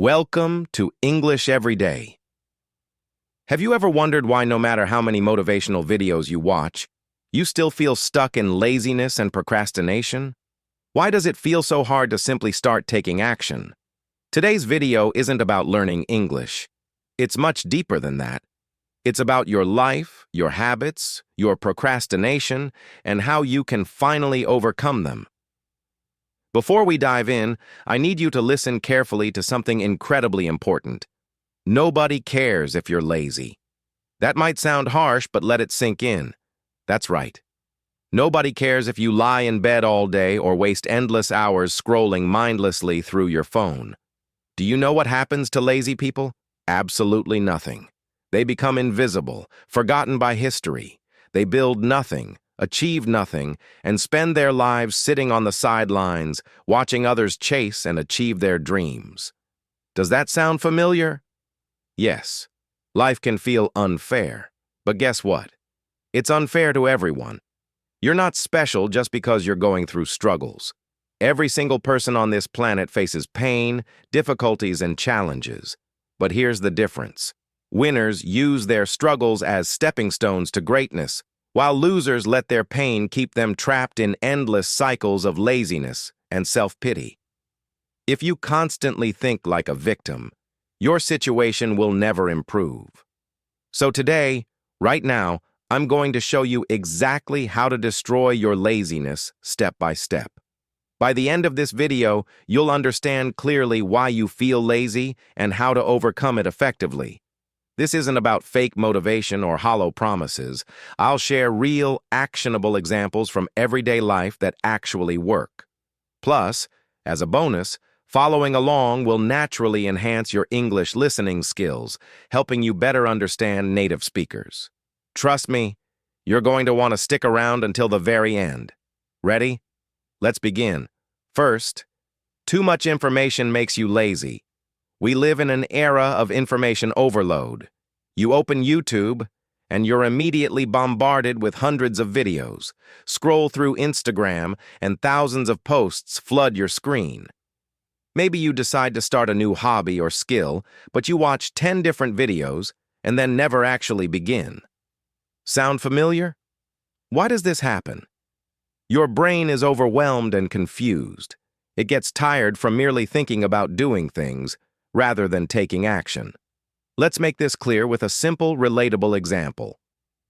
Welcome to English Every Day. Have you ever wondered why no matter how many motivational videos you watch, you still feel stuck in laziness and procrastination? Why does it feel so hard to simply start taking action? Today's video isn't about learning English. It's much deeper than that. It's about your life, your habits, your procrastination, and how you can finally overcome them. Before we dive in, I need you to listen carefully to something incredibly important. Nobody cares if you're lazy. That might sound harsh, but let it sink in. That's right. Nobody cares if you lie in bed all day or waste endless hours scrolling mindlessly through your phone. Do you know what happens to lazy people? Absolutely nothing. They become invisible, forgotten by history. They build nothing, achieve nothing, and spend their lives sitting on the sidelines, watching others chase and achieve their dreams. Does that sound familiar? Yes. Life can feel unfair. But guess what? It's unfair to everyone. You're not special just because you're going through struggles. Every single person on this planet faces pain, difficulties, and challenges. But here's the difference. Winners use their struggles as stepping stones to greatness, while losers let their pain keep them trapped in endless cycles of laziness and self-pity. If you constantly think like a victim, your situation will never improve. So today, right now, I'm going to show you exactly how to destroy your laziness step by step. By the end of this video, you'll understand clearly why you feel lazy and how to overcome it effectively. This isn't about fake motivation or hollow promises. I'll share real, actionable examples from everyday life that actually work. Plus, as a bonus, following along will naturally enhance your English listening skills, helping you better understand native speakers. Trust me, you're going to want to stick around until the very end. Ready? Let's begin. First, too much information makes you lazy. We live in an era of information overload. You open YouTube, and you're immediately bombarded with hundreds of videos. Scroll through Instagram, and thousands of posts flood your screen. Maybe you decide to start a new hobby or skill, but you watch 10 different videos and then never actually begin. Sound familiar? Why does this happen? Your brain is overwhelmed and confused. It gets tired from merely thinking about doing things, rather than taking action. Let's make this clear with a simple, relatable example.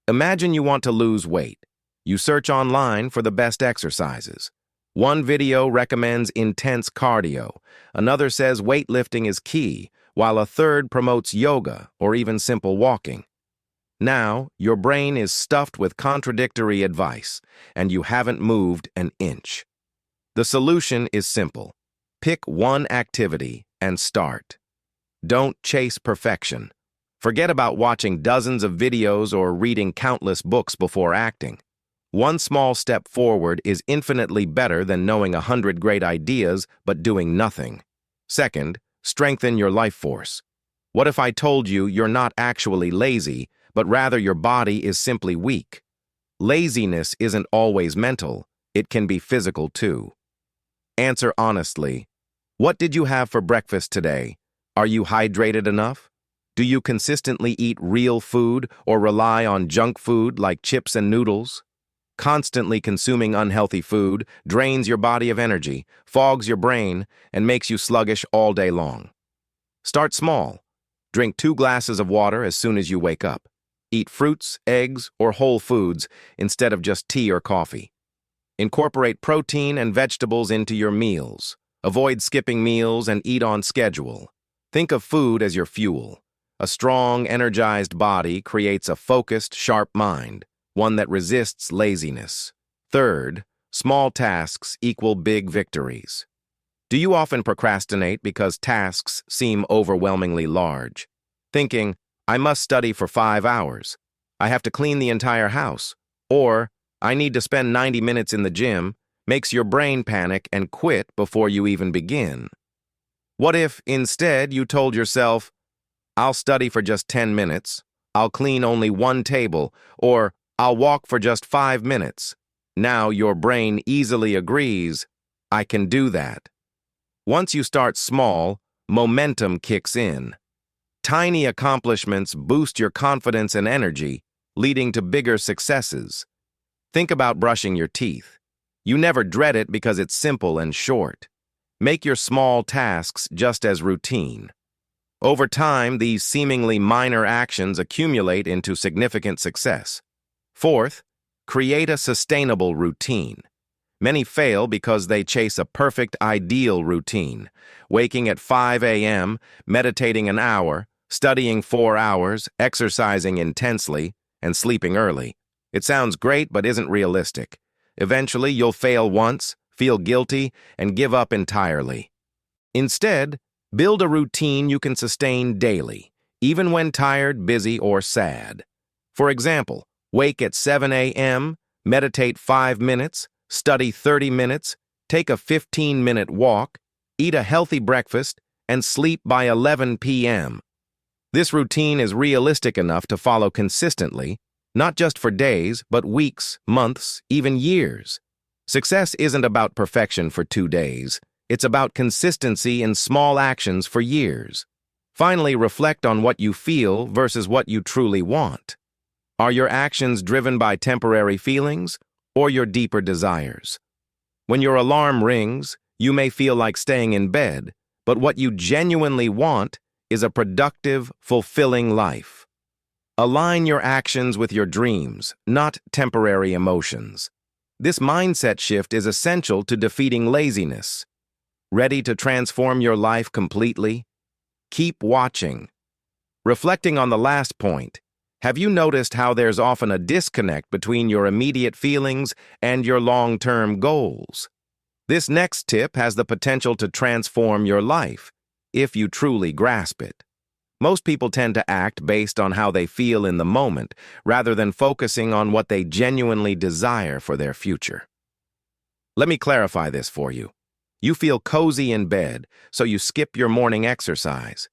Imagine you want to lose weight. You search online for the best exercises. One video recommends intense cardio, another says weightlifting is key, while a third promotes yoga or even simple walking. Now, your brain is stuffed with contradictory advice, and you haven't moved an inch. The solution is simple. Pick one activity and start. Don't chase perfection. Forget about watching dozens of videos or reading countless books before acting. One small step forward is infinitely better than knowing 100 great ideas but doing nothing. Second, strengthen your life force. What if I told you you're not actually lazy, but rather your body is simply weak? Laziness isn't always mental. It can be physical too. Answer honestly. What did you have for breakfast today? Are you hydrated enough? Do you consistently eat real food or rely on junk food like chips and noodles? Constantly consuming unhealthy food drains your body of energy, fogs your brain, and makes you sluggish all day long. Start small. Drink 2 glasses of water as soon as you wake up. Eat fruits, eggs, or whole foods instead of just tea or coffee. Incorporate protein and vegetables into your meals. Avoid skipping meals and eat on schedule. Think of food as your fuel. A strong, energized body creates a focused, sharp mind, one that resists laziness. Third, small tasks equal big victories. Do you often procrastinate because tasks seem overwhelmingly large? Thinking, I must study for 5 hours. I have to clean the entire house. Or, I need to spend 90 minutes in the gym, makes your brain panic and quit before you even begin. What if, instead, you told yourself, I'll study for just 10 minutes, I'll clean only 1 table, or I'll walk for just 5 minutes? Now your brain easily agrees, I can do that. Once you start small, momentum kicks in. Tiny accomplishments boost your confidence and energy, leading to bigger successes. Think about brushing your teeth. You never dread it because it's simple and short. Make your small tasks just as routine. Over time, these seemingly minor actions accumulate into significant success. Fourth, create a sustainable routine. Many fail because they chase a perfect, ideal routine. Waking at 5 a.m., meditating an hour, studying 4 hours, exercising intensely, and sleeping early. It sounds great but isn't realistic. Eventually, you'll fail once, feel guilty, and give up entirely. Instead, build a routine you can sustain daily, even when tired, busy, or sad. For example, wake at 7 a.m., meditate 5 minutes, study 30 minutes, take a 15-minute walk, eat a healthy breakfast, and sleep by 11 p.m. This routine is realistic enough to follow consistently, not just for days, but weeks, months, even years. Success isn't about perfection for 2 days. It's about consistency in small actions for years. Finally, reflect on what you feel versus what you truly want. Are your actions driven by temporary feelings or your deeper desires? When your alarm rings, you may feel like staying in bed, but what you genuinely want is a productive, fulfilling life. Align your actions with your dreams, not temporary emotions. This mindset shift is essential to defeating laziness. Ready to transform your life completely? Keep watching. Reflecting on the last point, have you noticed how there's often a disconnect between your immediate feelings and your long-term goals? This next tip has the potential to transform your life, if you truly grasp it. Most people tend to act based on how they feel in the moment, rather than focusing on what they genuinely desire for their future. Let me clarify this for you. You feel cozy in bed, so you skip your morning exercise.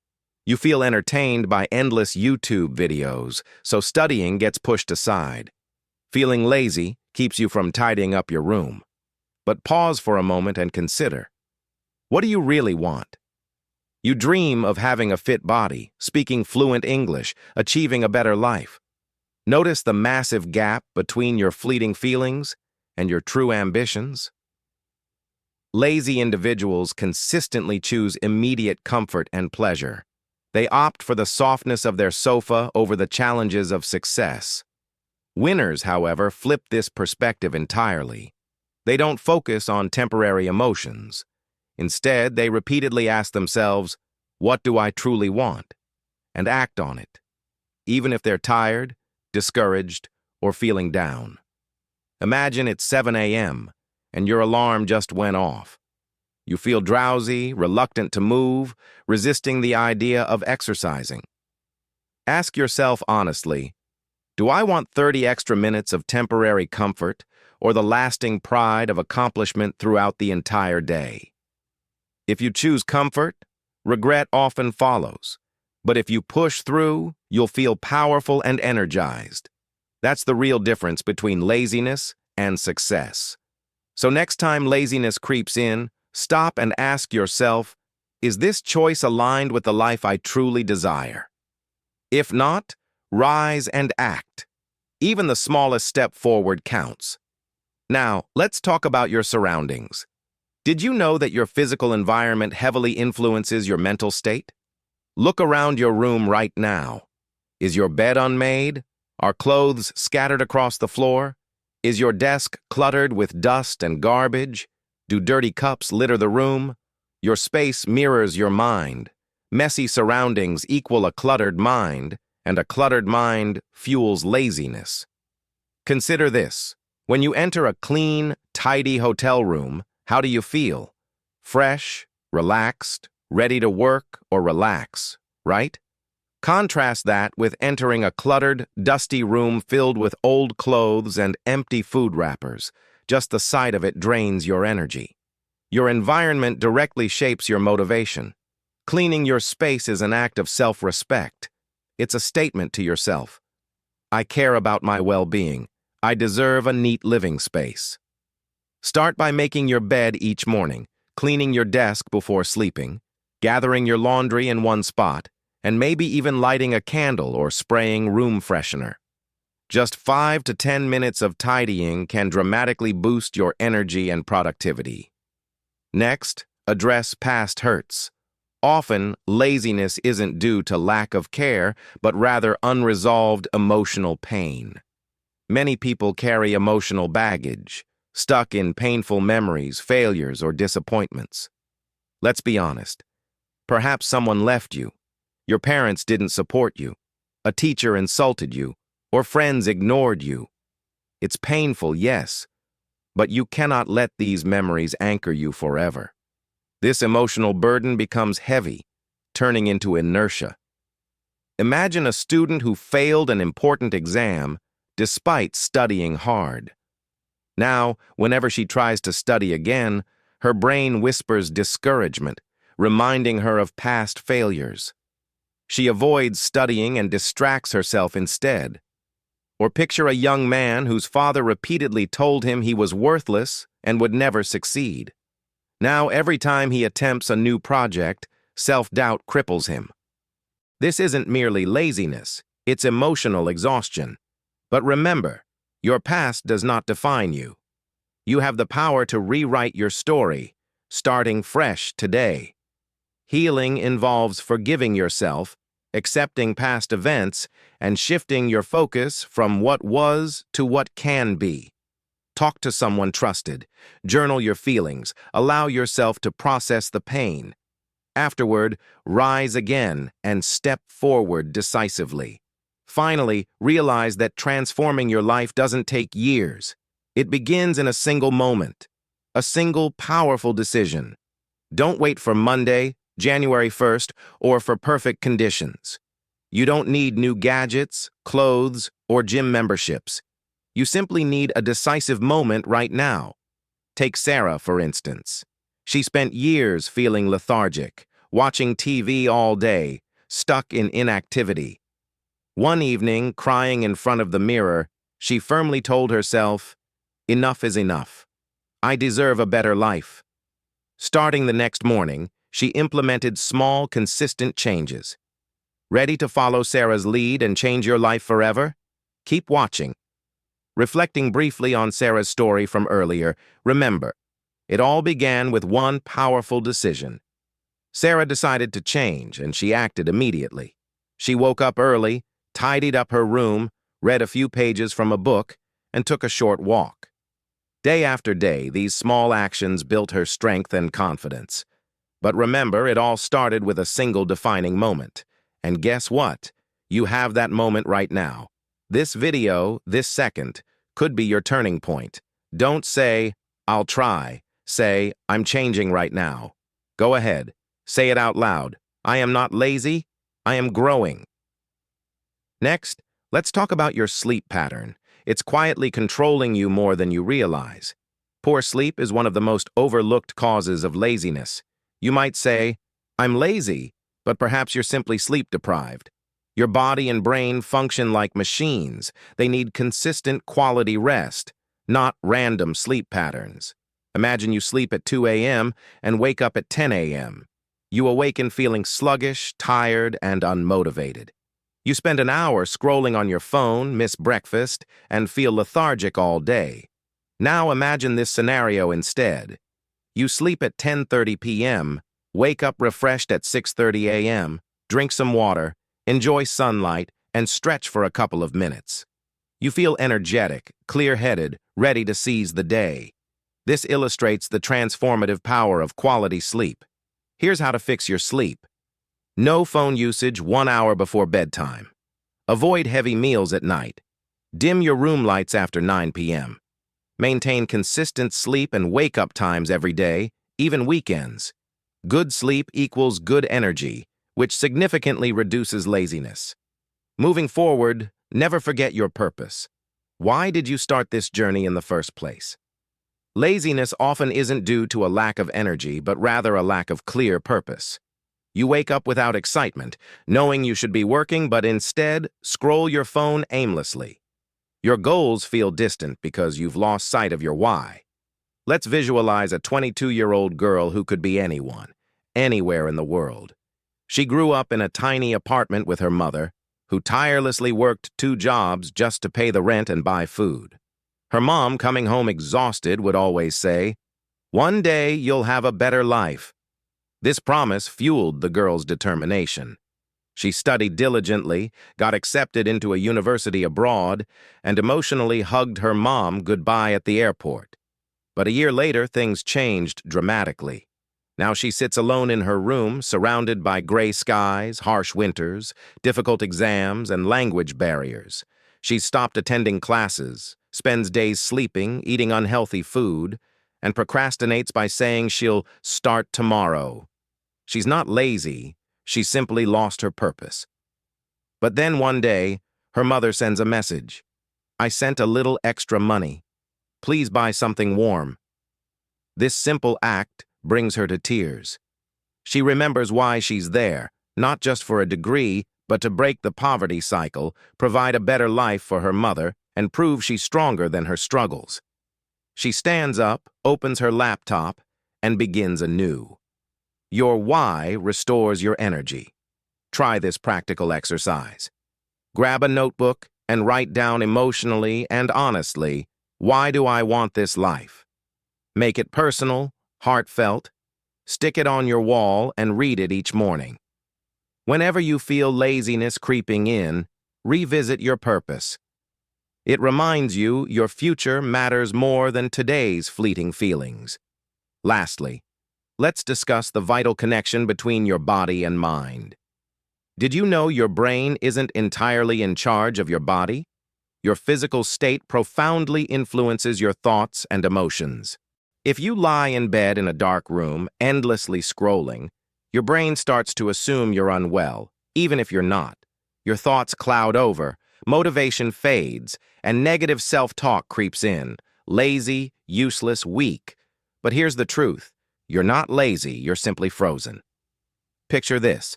You feel entertained by endless YouTube videos, so studying gets pushed aside. Feeling lazy keeps you from tidying up your room. But pause for a moment and consider. What do you really want? You dream of having a fit body, speaking fluent English, achieving a better life. Notice the massive gap between your fleeting feelings and your true ambitions. Lazy individuals consistently choose immediate comfort and pleasure. They opt for the softness of their sofa over the challenges of success. Winners, however, flip this perspective entirely. They don't focus on temporary emotions. Instead, they repeatedly ask themselves, "What do I truly want?" and act on it, even if they're tired, discouraged, or feeling down. Imagine it's 7 a.m. and your alarm just went off. You feel drowsy, reluctant to move, resisting the idea of exercising. Ask yourself honestly, do I want 30 extra minutes of temporary comfort or the lasting pride of accomplishment throughout the entire day? If you choose comfort, regret often follows. But if you push through, you'll feel powerful and energized. That's the real difference between laziness and success. So next time laziness creeps in, stop and ask yourself, is this choice aligned with the life I truly desire? If not, rise and act. Even the smallest step forward counts. Now, let's talk about your surroundings. Did you know that your physical environment heavily influences your mental state? Look around your room right now. Is your bed unmade? Are clothes scattered across the floor? Is your desk cluttered with dust and garbage? Do dirty cups litter the room? Your space mirrors your mind. Messy surroundings equal a cluttered mind, and a cluttered mind fuels laziness. Consider this. When you enter a clean, tidy hotel room, how do you feel? Fresh, relaxed, ready to work or relax, right? Contrast that with entering a cluttered, dusty room filled with old clothes and empty food wrappers. Just the sight of it drains your energy. Your environment directly shapes your motivation. Cleaning your space is an act of self-respect. It's a statement to yourself. I care about my well-being. I deserve a neat living space. Start by making your bed each morning, cleaning your desk before sleeping, gathering your laundry in one spot, and maybe even lighting a candle or spraying room freshener. Just 5 to 10 minutes of tidying can dramatically boost your energy and productivity. Next, address past hurts. Often, laziness isn't due to lack of care, but rather unresolved emotional pain. Many people carry emotional baggage, stuck in painful memories, failures, or disappointments. Let's be honest. Perhaps someone left you. Your parents didn't support you. A teacher insulted you, or friends ignored you. It's painful, yes, but you cannot let these memories anchor you forever. This emotional burden becomes heavy, turning into inertia. Imagine a student who failed an important exam despite studying hard. Now, whenever she tries to study again, her brain whispers discouragement, reminding her of past failures. She avoids studying and distracts herself instead. Or picture a young man whose father repeatedly told him he was worthless and would never succeed. Now, every time he attempts a new project, self-doubt cripples him. This isn't merely laziness, it's emotional exhaustion. But remember, your past does not define you. You have the power to rewrite your story, starting fresh today. Healing involves forgiving yourself, accepting past events, and shifting your focus from what was to what can be. Talk to someone trusted. Journal your feelings. Allow yourself to process the pain. Afterward, rise again and step forward decisively. Finally, realize that transforming your life doesn't take years. It begins in a single moment, a single powerful decision. Don't wait for Monday, January 1st, or for perfect conditions. You don't need new gadgets, clothes, or gym memberships. You simply need a decisive moment right now. Take Sarah, for instance. She spent years feeling lethargic, watching TV all day, stuck in inactivity. One evening, crying in front of the mirror, she firmly told herself, "Enough is enough. I deserve a better life." Starting the next morning, she implemented small, consistent changes. Ready to follow Sarah's lead and change your life forever? Keep watching. Reflecting briefly on Sarah's story from earlier, remember, it all began with one powerful decision. Sarah decided to change, and she acted immediately. She woke up early, tidied up her room, read a few pages from a book, and took a short walk. Day after day, these small actions built her strength and confidence. But remember, it all started with a single defining moment. And guess what? You have that moment right now. This video, this second, could be your turning point. Don't say, "I'll try." Say, "I'm changing right now." Go ahead. Say it out loud. I am not lazy. I am growing. Next, let's talk about your sleep pattern. It's quietly controlling you more than you realize. Poor sleep is one of the most overlooked causes of laziness. You might say, "I'm lazy," but perhaps you're simply sleep-deprived. Your body and brain function like machines. They need consistent quality rest, not random sleep patterns. Imagine you sleep at 2 a.m. and wake up at 10 a.m. You awaken feeling sluggish, tired, and unmotivated. You spend an hour scrolling on your phone, miss breakfast, and feel lethargic all day. Now imagine this scenario instead. You sleep at 10:30 p.m., wake up refreshed at 6:30 a.m., drink some water, enjoy sunlight, and stretch for a couple of minutes. You feel energetic, clear-headed, ready to seize the day. This illustrates the transformative power of quality sleep. Here's how to fix your sleep. No phone usage 1 hour before bedtime. Avoid heavy meals at night. Dim your room lights after 9 p.m. Maintain consistent sleep and wake-up times every day, even weekends. Good sleep equals good energy, which significantly reduces laziness. Moving forward, never forget your purpose. Why did you start this journey in the first place? Laziness often isn't due to a lack of energy, but rather a lack of clear purpose. You wake up without excitement, knowing you should be working, but instead scroll your phone aimlessly. Your goals feel distant because you've lost sight of your why. Let's visualize a 22-year-old girl who could be anyone. anywhere in the world. She grew up in a tiny apartment with her mother, who tirelessly worked 2 jobs just to pay the rent and buy food. Her mom, coming home exhausted, would always say, "One day you'll have a better life." This promise fueled the girl's determination. She studied diligently, got accepted into a university abroad, and emotionally hugged her mom goodbye at the airport. But a year later, things changed dramatically. Now she sits alone in her room, surrounded by gray skies, harsh winters, difficult exams, and language barriers. She's stopped attending classes, spends days sleeping, eating unhealthy food, and procrastinates by saying she'll start tomorrow. She's not lazy, she simply lost her purpose. But then one day, her mother sends a message. "I sent a little extra money. Please buy something warm." This simple act brings her to tears. She remembers why she's there, not just for a degree, but to break the poverty cycle, provide a better life for her mother, and prove she's stronger than her struggles. She stands up, opens her laptop, and begins anew. Your why restores your energy. Try this practical exercise. Grab a notebook and write down emotionally and honestly, why do I want this life? Make it personal, heartfelt. Stick it on your wall and read it each morning. Whenever you feel laziness creeping in, revisit your purpose. It reminds you your future matters more than today's fleeting feelings. Lastly, let's discuss the vital connection between your body and mind. Did you know your brain isn't entirely in charge of your body? Your physical state profoundly influences your thoughts and emotions. If you lie in bed in a dark room, endlessly scrolling, your brain starts to assume you're unwell, even if you're not. Your thoughts cloud over, motivation fades, and negative self-talk creeps in. Lazy, useless, weak. But here's the truth. You're not lazy, you're simply frozen. Picture this.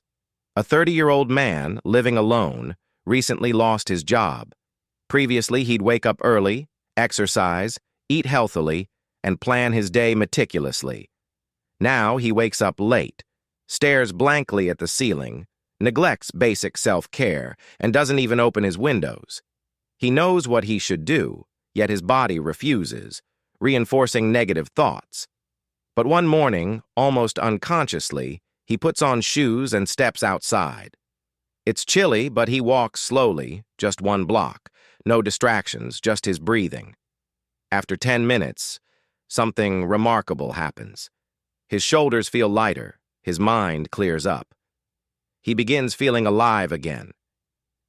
A 30-year-old man, living alone, recently lost his job. Previously, he'd wake up early, exercise, eat healthily, and plan his day meticulously. Now he wakes up late, stares blankly at the ceiling, neglects basic self-care, and doesn't even open his windows. He knows what he should do, yet his body refuses, reinforcing negative thoughts. But one morning, almost unconsciously, he puts on shoes and steps outside. It's chilly, but he walks slowly, just 1 block. No distractions, just his breathing. After 10 minutes, something remarkable happens. His shoulders feel lighter, his mind clears up. He begins feeling alive again.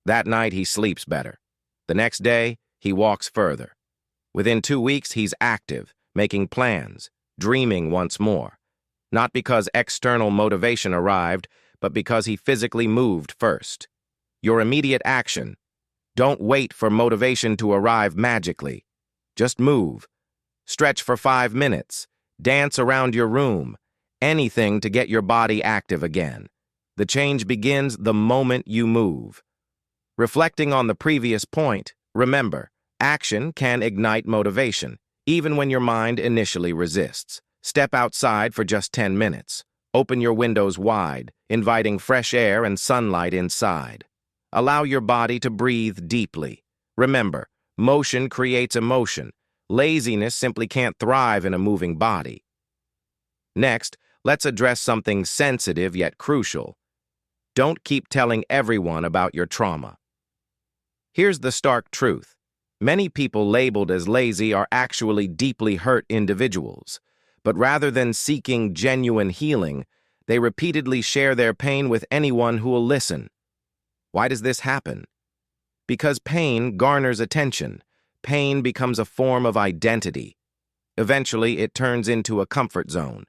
That night, he sleeps better. The next day, he walks further. Within 2 weeks, he's active, making plans, dreaming once more. Not because external motivation arrived, but because he physically moved first. Your immediate action. Don't wait for motivation to arrive magically. Just move. Stretch for 5 minutes. Dance around your room. Anything to get your body active again. The change begins the moment you move. Reflecting on the previous point, remember, action can ignite motivation, even when your mind initially resists. Step outside for just 10 minutes. Open your windows wide, inviting fresh air and sunlight inside. Allow your body to breathe deeply. Remember, motion creates emotion. Laziness simply can't thrive in a moving body. Next, let's address something sensitive yet crucial. Don't keep telling everyone about your trauma. Here's the stark truth. Many people labeled as lazy are actually deeply hurt individuals. But rather than seeking genuine healing, they repeatedly share their pain with anyone who will listen. Why does this happen? Because pain garners attention. Pain becomes a form of identity. Eventually, it turns into a comfort zone.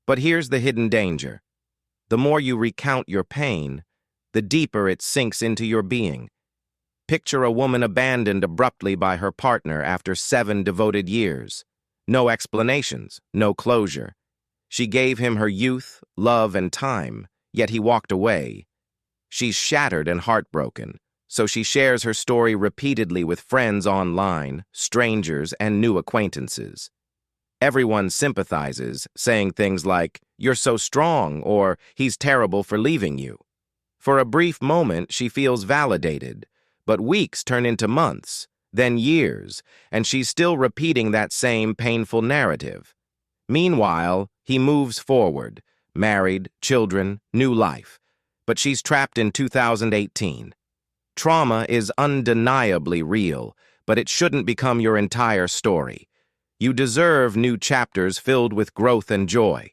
But here's the hidden danger. The more you recount your pain, the deeper it sinks into your being. Picture a woman abandoned abruptly by her partner after 7 devoted years. No explanations, no closure. She gave him her youth, love, and time, yet he walked away. She's shattered and heartbroken, so she shares her story repeatedly with friends online, strangers, and new acquaintances. Everyone sympathizes, saying things like, "You're so strong," or "He's terrible for leaving you." For a brief moment, she feels validated, but weeks turn into months, then years, and she's still repeating that same painful narrative. Meanwhile, he moves forward, married, children, new life. But she's trapped in 2018. Trauma is undeniably real, but it shouldn't become your entire story. You deserve new chapters filled with growth and joy.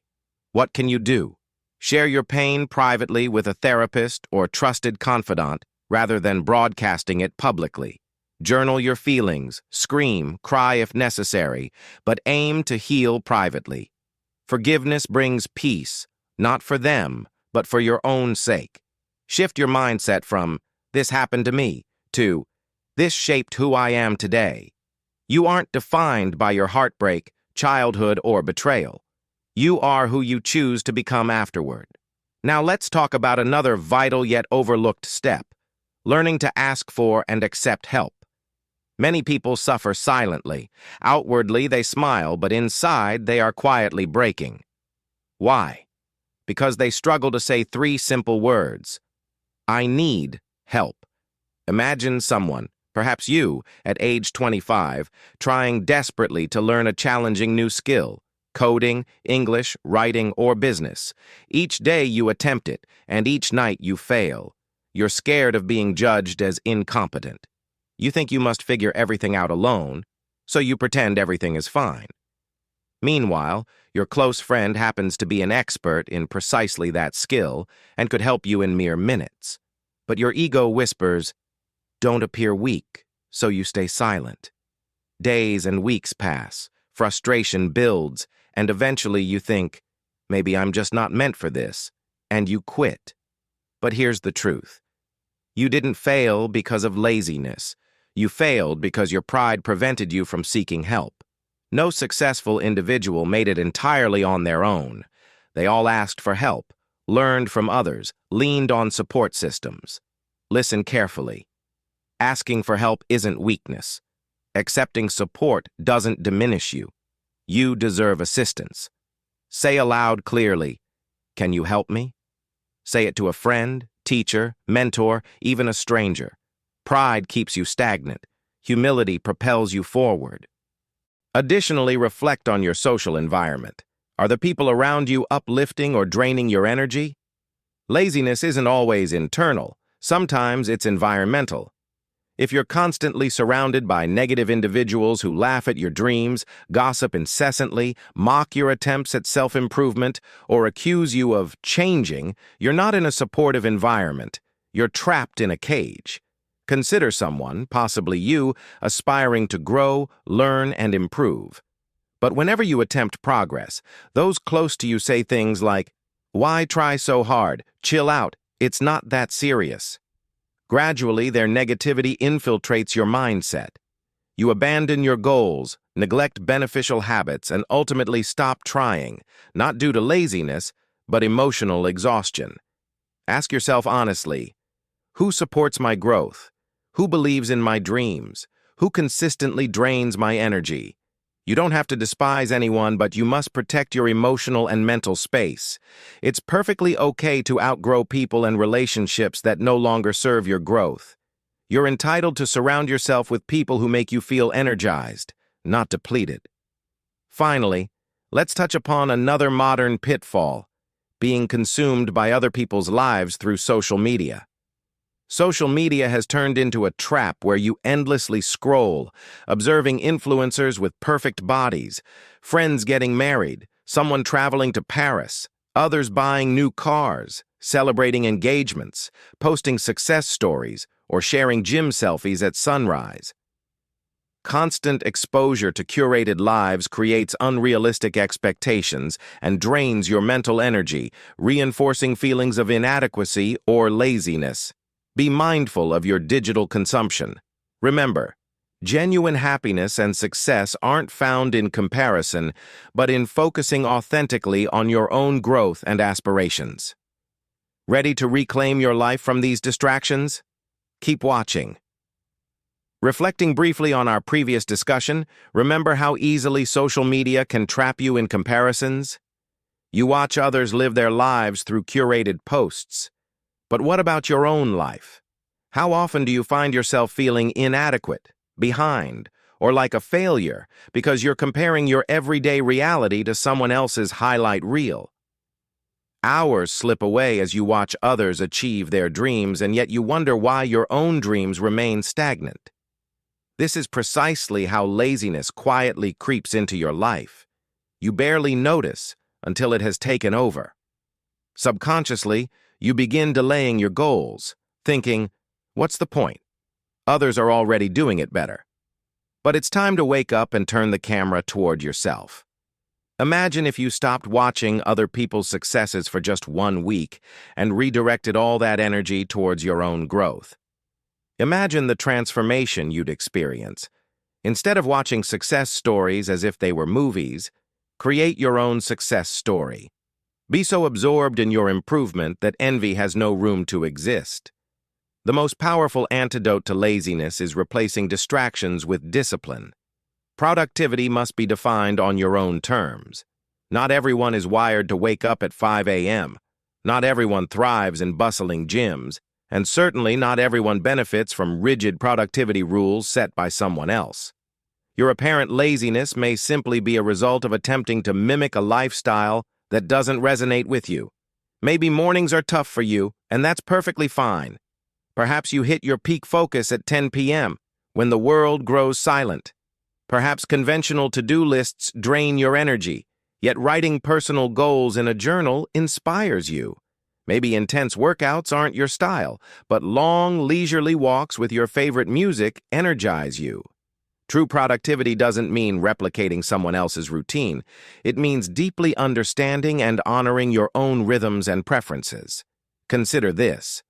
What can you do? Share your pain privately with a therapist or trusted confidant rather than broadcasting it publicly. Journal your feelings, scream, cry if necessary, but aim to heal privately. Forgiveness brings peace, not for them, but for your own sake. Shift your mindset from, "This happened to me," to, "This shaped who I am today." You aren't defined by your heartbreak, childhood, or betrayal. You are who you choose to become afterward. Now let's talk about another vital yet overlooked step: learning to ask for and accept help. Many people suffer silently. Outwardly, they smile, but inside, they are quietly breaking. Why? Because they struggle to say three simple words. I need help. Imagine someone, perhaps you, at age 25, trying desperately to learn a challenging new skill: coding, English, writing, or business. Each day you attempt it, and each night you fail. You're scared of being judged as incompetent. You think you must figure everything out alone, so you pretend everything is fine. Meanwhile, your close friend happens to be an expert in precisely that skill and could help you in mere minutes. But your ego whispers, "Don't appear weak," so you stay silent. Days and weeks pass, frustration builds, and eventually you think, "Maybe I'm just not meant for this," and you quit. But here's the truth. You didn't fail because of laziness. You failed because your pride prevented you from seeking help. No successful individual made it entirely on their own. They all asked for help, learned from others, leaned on support systems. Listen carefully. Asking for help isn't weakness. Accepting support doesn't diminish you. You deserve assistance. Say aloud clearly, "Can you help me?" Say it to a friend, teacher, mentor, even a stranger. Pride keeps you stagnant. Humility propels you forward. Additionally, reflect on your social environment. Are the people around you uplifting or draining your energy? Laziness isn't always internal. Sometimes it's environmental. If you're constantly surrounded by negative individuals who laugh at your dreams, gossip incessantly, mock your attempts at self-improvement, or accuse you of changing, you're not in a supportive environment. You're trapped in a cage. Consider someone, possibly you, aspiring to grow, learn, and improve. But whenever you attempt progress, those close to you say things like, "Why try so hard? Chill out. It's not that serious." Gradually, their negativity infiltrates your mindset. You abandon your goals, neglect beneficial habits, and ultimately stop trying, not due to laziness, but emotional exhaustion. Ask yourself honestly, who supports my growth? Who believes in my dreams? Who consistently drains my energy? You don't have to despise anyone, but you must protect your emotional and mental space. It's perfectly okay to outgrow people and relationships that no longer serve your growth. You're entitled to surround yourself with people who make you feel energized, not depleted. Finally, let's touch upon another modern pitfall: being consumed by other people's lives through social media. Social media has turned into a trap where you endlessly scroll, observing influencers with perfect bodies, friends getting married, someone traveling to Paris, others buying new cars, celebrating engagements, posting success stories, or sharing gym selfies at sunrise. Constant exposure to curated lives creates unrealistic expectations and drains your mental energy, reinforcing feelings of inadequacy or laziness. Be mindful of your digital consumption. Remember, genuine happiness and success aren't found in comparison, but in focusing authentically on your own growth and aspirations. Ready to reclaim your life from these distractions? Keep watching. Reflecting briefly on our previous discussion, remember how easily social media can trap you in comparisons? You watch others live their lives through curated posts. But what about your own life? How often do you find yourself feeling inadequate, behind, or like a failure because you're comparing your everyday reality to someone else's highlight reel? Hours slip away as you watch others achieve their dreams, and yet you wonder why your own dreams remain stagnant. This is precisely how laziness quietly creeps into your life. You barely notice until it has taken over. Subconsciously, you begin delaying your goals, thinking, "What's the point? Others are already doing it better." But it's time to wake up and turn the camera toward yourself. Imagine if you stopped watching other people's successes for just 1 week and redirected all that energy towards your own growth. Imagine the transformation you'd experience. Instead of watching success stories as if they were movies, create your own success story. Be so absorbed in your improvement that envy has no room to exist. The most powerful antidote to laziness is replacing distractions with discipline. Productivity must be defined on your own terms. Not everyone is wired to wake up at 5 a.m. Not everyone thrives in bustling gyms, and certainly not everyone benefits from rigid productivity rules set by someone else. Your apparent laziness may simply be a result of attempting to mimic a lifestyle that doesn't resonate with you. Maybe mornings are tough for you, and that's perfectly fine. Perhaps you hit your peak focus at 10 p.m., when the world grows silent. Perhaps conventional to-do lists drain your energy, yet writing personal goals in a journal inspires you. Maybe intense workouts aren't your style, but long, leisurely walks with your favorite music energize you. True productivity doesn't mean replicating someone else's routine. It means deeply understanding and honoring your own rhythms and preferences. Consider this.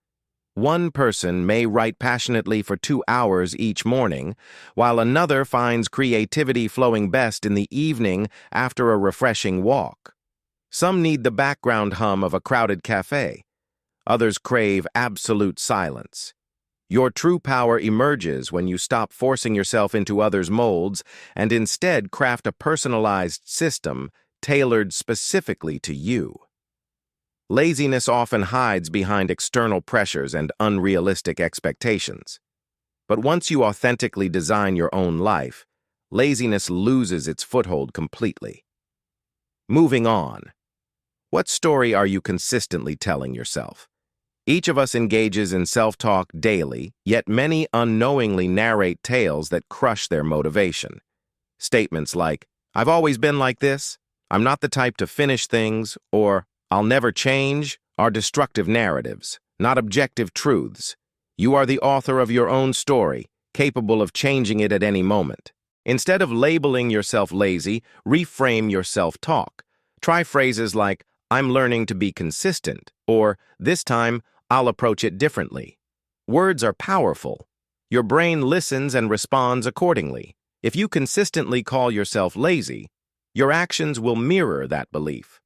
One person may write passionately for 2 hours each morning, while another finds creativity flowing best in the evening after a refreshing walk. Some need the background hum of a crowded cafe. Others crave absolute silence. Your true power emerges when you stop forcing yourself into others' molds and instead craft a personalized system tailored specifically to you. Laziness often hides behind external pressures and unrealistic expectations. But once you authentically design your own life, laziness loses its foothold completely. Moving on. What story are you consistently telling yourself? Each of us engages in self-talk daily, yet many unknowingly narrate tales that crush their motivation. Statements like, "I've always been like this," "I'm not the type to finish things," or "I'll never change," are destructive narratives, not objective truths. You are the author of your own story, capable of changing it at any moment. Instead of labeling yourself lazy, reframe your self-talk. Try phrases like, "I'm learning to be consistent," or "This time, I'll approach it differently." Words are powerful. Your brain listens and responds accordingly. If you consistently call yourself lazy, your actions will mirror that belief.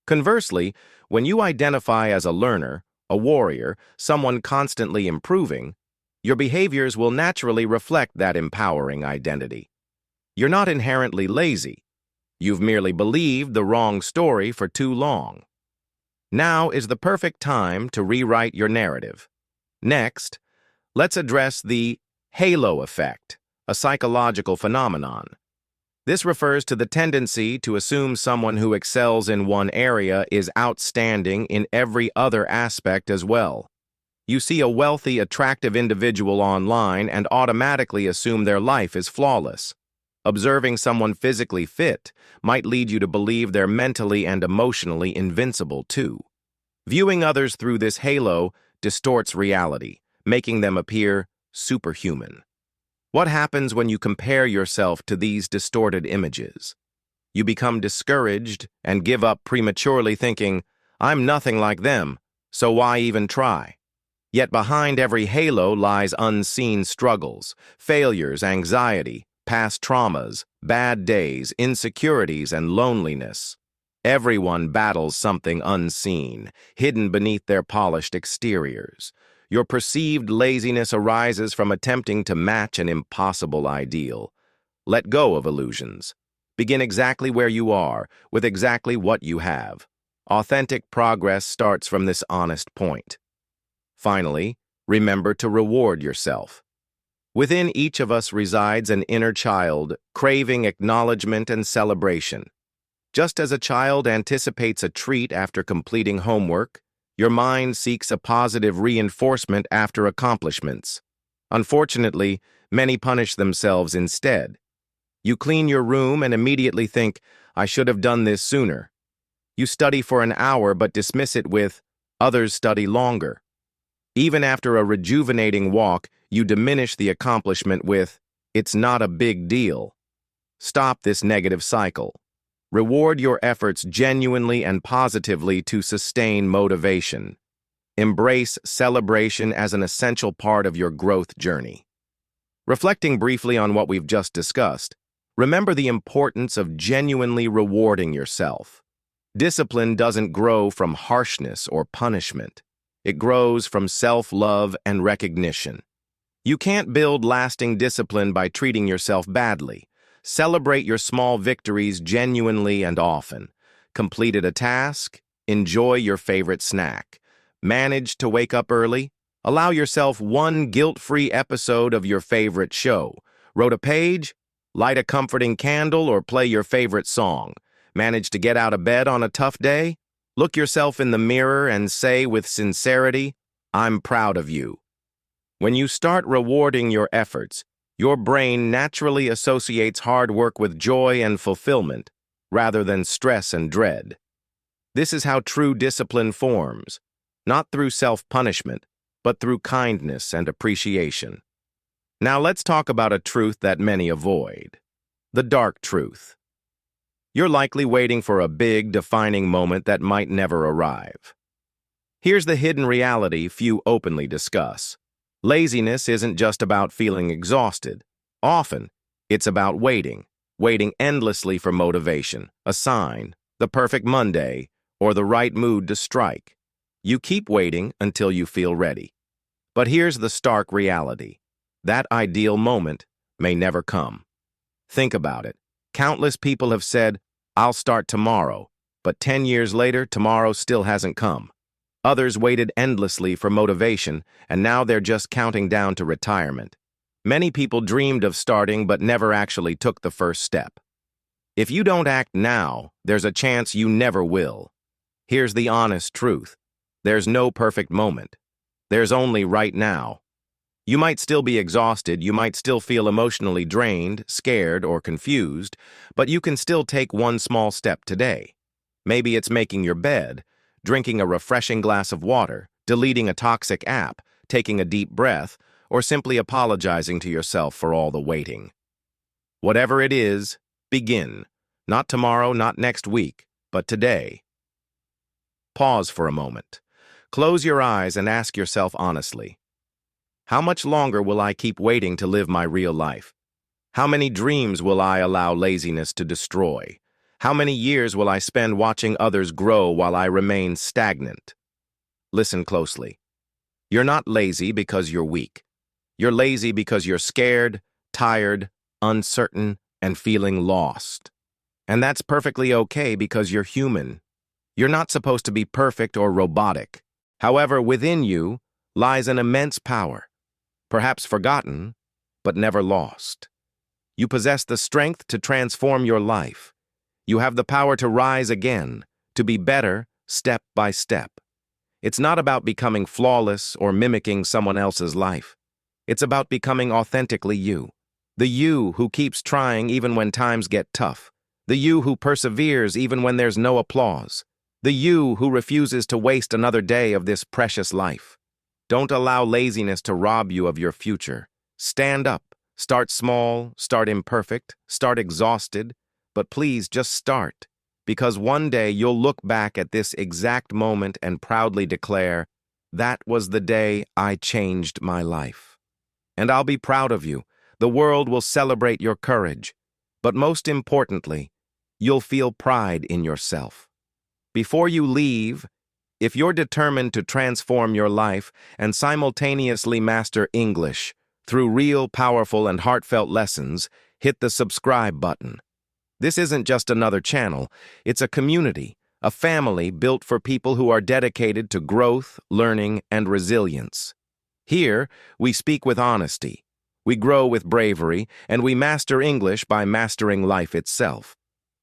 Conversely, when you identify as a learner, a warrior, someone constantly improving, your behaviors will naturally reflect that empowering identity. You're not inherently lazy. You've merely believed the wrong story for too long. Now is the perfect time to rewrite your narrative. Next, let's address the halo effect, a psychological phenomenon. This refers to the tendency to assume someone who excels in one area is outstanding in every other aspect as well. You see a wealthy, attractive individual online and automatically assume their life is flawless. Observing someone physically fit might lead you to believe they're mentally and emotionally invincible too. Viewing others through this halo distorts reality, making them appear superhuman. What happens when you compare yourself to these distorted images? You become discouraged and give up prematurely, thinking, "I'm nothing like them, so why even try?" Yet behind every halo lies unseen struggles, failures, anxiety, past traumas, bad days, insecurities, and loneliness. Everyone battles something unseen, hidden beneath their polished exteriors. Your perceived laziness arises from attempting to match an impossible ideal. Let go of illusions. Begin exactly where you are, with exactly what you have. Authentic progress starts from this honest point. Finally, remember to reward yourself. Within each of us resides an inner child, craving acknowledgement and celebration. Just as a child anticipates a treat after completing homework, your mind seeks a positive reinforcement after accomplishments. Unfortunately, many punish themselves instead. You clean your room and immediately think, "I should have done this sooner." You study for an hour but dismiss it with, "Others study longer." Even after a rejuvenating walk, you diminish the accomplishment with, "It's not a big deal." Stop this negative cycle. Reward your efforts genuinely and positively to sustain motivation. Embrace celebration as an essential part of your growth journey. Reflecting briefly on what we've just discussed, remember the importance of genuinely rewarding yourself. Discipline doesn't grow from harshness or punishment. It grows from self-love and recognition. You can't build lasting discipline by treating yourself badly. Celebrate your small victories genuinely and often. Completed a task? Enjoy your favorite snack. Managed to wake up early? Allow yourself one guilt-free episode of your favorite show. Wrote a page? Light a comforting candle or play your favorite song. Managed to get out of bed on a tough day? Look yourself in the mirror and say with sincerity, "I'm proud of you." When you start rewarding your efforts, your brain naturally associates hard work with joy and fulfillment, rather than stress and dread. This is how true discipline forms, not through self-punishment, but through kindness and appreciation. Now let's talk about a truth that many avoid: the dark truth. You're likely waiting for a big, defining moment that might never arrive. Here's the hidden reality few openly discuss. Laziness isn't just about feeling exhausted. Often, it's about waiting endlessly for motivation, a sign, the perfect Monday, or the right mood to strike. You keep waiting until you feel ready. But here's the stark reality: that ideal moment may never come. Think about it. Countless people have said, "I'll start tomorrow," but 10 years later, tomorrow still hasn't come. Others waited endlessly for motivation, and now they're just counting down to retirement. Many people dreamed of starting but never actually took the first step. If you don't act now, there's a chance you never will. Here's the honest truth: there's no perfect moment. There's only right now. You might still be exhausted, you might still feel emotionally drained, scared, or confused, but you can still take one small step today. Maybe it's making your bed, drinking a refreshing glass of water, deleting a toxic app, taking a deep breath, or simply apologizing to yourself for all the waiting. Whatever it is, begin. Not tomorrow, not next week, but today. Pause for a moment. Close your eyes and ask yourself honestly, how much longer will I keep waiting to live my real life? How many dreams will I allow laziness to destroy? How many years will I spend watching others grow while I remain stagnant? Listen closely. You're not lazy because you're weak. You're lazy because you're scared, tired, uncertain, and feeling lost. And that's perfectly okay because you're human. You're not supposed to be perfect or robotic. However, within you lies an immense power, perhaps forgotten, but never lost. You possess the strength to transform your life. You have the power to rise again, to be better step by step. It's not about becoming flawless or mimicking someone else's life. It's about becoming authentically you. The you who keeps trying even when times get tough. The you who perseveres even when there's no applause. The you who refuses to waste another day of this precious life. Don't allow laziness to rob you of your future. Stand up. Start small, start imperfect, start exhausted, but please just start, because one day you'll look back at this exact moment and proudly declare, "That was the day I changed my life." And I'll be proud of you. The world will celebrate your courage. But most importantly, you'll feel pride in yourself. Before you leave, If you're determined to transform your life and simultaneously master English through real, powerful, and heartfelt lessons, hit the subscribe button. This isn't just another channel, it's a community, a family built for people who are dedicated to growth, learning, and resilience. Here, we speak with honesty, we grow with bravery, and we master English by mastering life itself.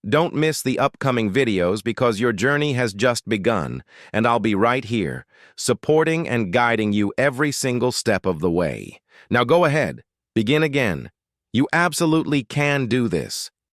Don't miss the upcoming videos because your journey has just begun, and I'll be right here, supporting and guiding you every single step of the way. Now go ahead, begin again. You absolutely can do this.